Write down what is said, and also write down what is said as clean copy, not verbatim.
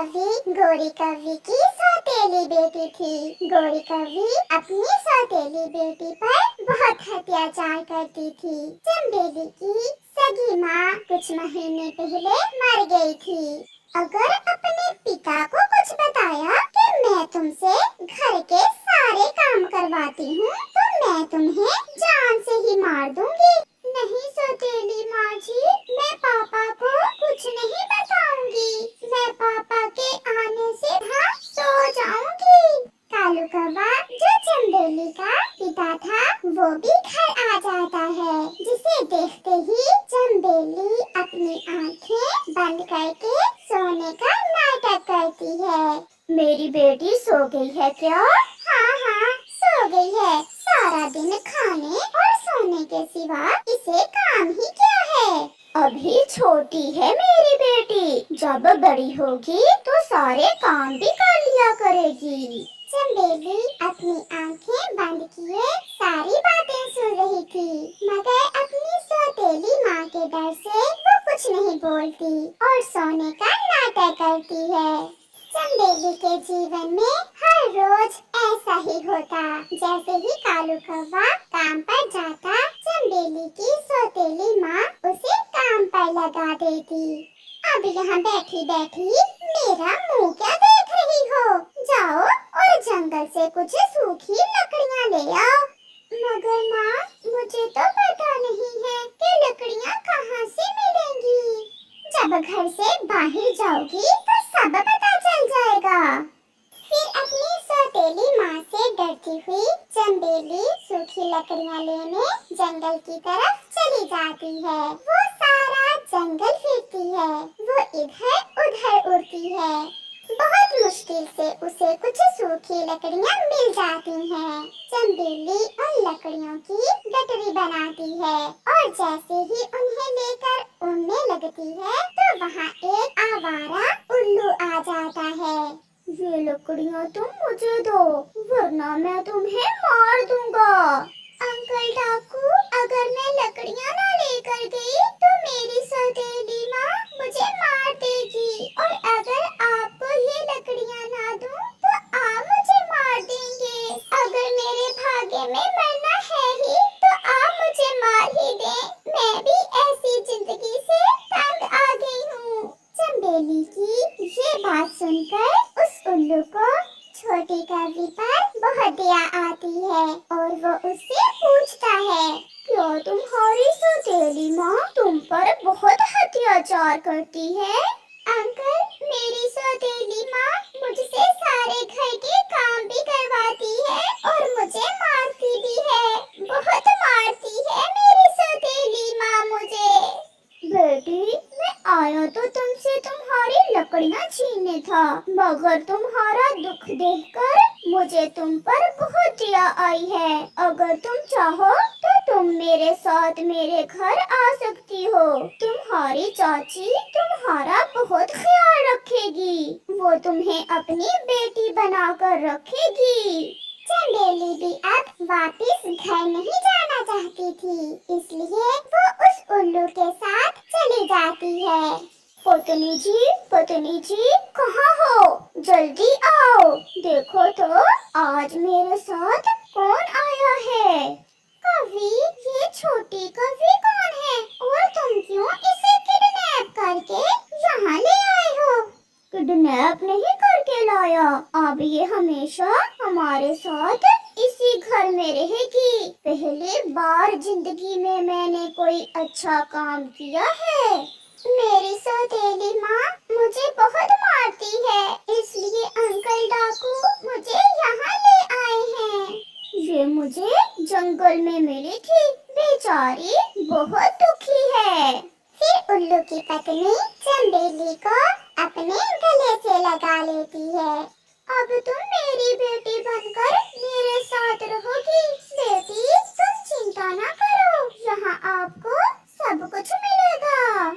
कौवी गोरी कौवी की सौतेली बेटी थी। गोरी कौवी अपनी सौतेली बेटी पर बहुत अत्याचार करती थी। चंबेली की सगी माँ कुछ महीने पहले मर गई थी। अगर अपने पिता को कुछ बताया कि मैं तुमसे घर के सारे काम करवाती हूँ तो मैं तुम्हें जान से ही मार दूंगी। नहीं सौतेली माँ जी, मैं पापा को कुछ नहीं बताऊंगी। मैं पापा के आने से वहाँ सो जाऊंगी। कालू कौवा जो चंबेली का पिता था वो भी घर आ जाता है, जिसे देखते ही चंबेली अपनी आंखें बंद करके सोने का नाटक करती है। मेरी बेटी सो गई है क्या? हाँ हाँ सो गई है। सारा दिन खाने और सोने के सिवा इसे काम ही क्या है। अभी छोटी है मेरी बेटी, जब बड़ी होगी तो सारे काम भी कर लिया करेगी। चंबेली अपनी आंखें बंद किए सारी बातें सुन रही थी, मगर अपनी सौतेली माँ के डर से वो कुछ नहीं बोलती और सोने का नाटक करती है। चंबेली के जीवन में हर रोज ऐसा ही होता। जैसे ही कालू कौवा काम पर जाता, चंबेली की सौतेली माँ उसे काम पर लगा देती। अब यहाँ बैठी बैठी मेरा मुंह क्या देख रही हो? जाओ और जंगल से कुछ सूखी लकड़ियाँ ले आओ। मगर माँ, मुझे तो पता नहीं है कि लकड़ियाँ कहाँ से मिलेंगी। जब घर से बाहर जाओगी तो सब पता चल जाएगा। फिर अपनी सौतेली माँ से डरती हुई चंबेली सूखी लकड़ियाँ लेने जंगल की तरफ चली जाती है। वो सारा जंगल फिरती है, वो इधर उधर उड़ती है। बहुत मुश्किल से उसे कुछ सूखी लकड़ियाँ मिल जाती हैं। चंबेली उन लकड़ियों की गठरी बनाती है और जैसे ही उन्हें लेकर उड़ने लगती है तो वहाँ एक आवारा उल्लू आ जाता है। ये लकड़ियाँ तुम मुझे दो, वरना मैं तुम्हें मार दूंगा। अंकल डाकू, अगर मैं लकड़ियाँ ना लेकर गई तो मेरी सौतेली माँ मुझे मार देगी, और अगर आपको ये लकड़ियाँ ना दूं तो आप मुझे मार देंगे। अगर मेरे भाग्य में मरना है ही तो आप मुझे मार ही दें। मैं भी ऐसी जिंदगी से तंग आ गई हूँ। चंबेली की ये बात सुनकर उस उल्लू को छोटी कौवी पर बहुत दया आती है और वो उससे पूछता है, क्या तुम्हारी सौतेली माँ तुम पर बहुत अत्याचार करती है? अंकल, मेरी सौतेली माँ मुझसे सारे घर के काम भी करवाती है और मुझे मारती भी है। बहुत मारती है मेरी सौतेली माँ मुझे। बेटी, मैं आया तो तुमसे तुम्हारी लकड़ियाँ छीनने था, मगर तुम्हारा दुख देखकर मुझे तुम पर बहुत दया आई है। अगर तुम चाहो तो तुम मेरे साथ मेरे घर आ सकती हो। तुम्हारी चाची तुम्हारा बहुत ख्याल रखेगी, वो तुम्हें अपनी बेटी बनाकर रखेगी। चंबेली भी अब वापस घर नहीं जाना चाहती थी, इसलिए वो उस उल्लू के साथ चली जाती है। पत्नी जी, कहाँ हो? जल्दी आओ, देखो तो आज मेरे साथ कौन आया है। कौवी, ये छोटी कौवी कौन है और तुम क्यों इसे किडनैप करके यहाँ ले आए हो? किडनैप नहीं करके लाया, अब ये हमेशा हमारे साथ इसी घर में रहेगी। पहली बार जिंदगी में मैंने कोई अच्छा काम किया है। मेरी सौतेली माँ मुझे बहुत मारती है, इसलिए अंकल डाकू मुझे यहाँ ले आए हैं। ये मुझे जंगल में मिली थी, बेचारी बहुत दुखी है। फिर उल्लू की पत्नी चंबेली को अपने गले से लगा लेती है। अब तुम मेरी बेटी बनकर मेरे साथ रहोगी। बेटी, तुम चिंता ना करो, यहाँ आपको सब कुछ मिलेगा।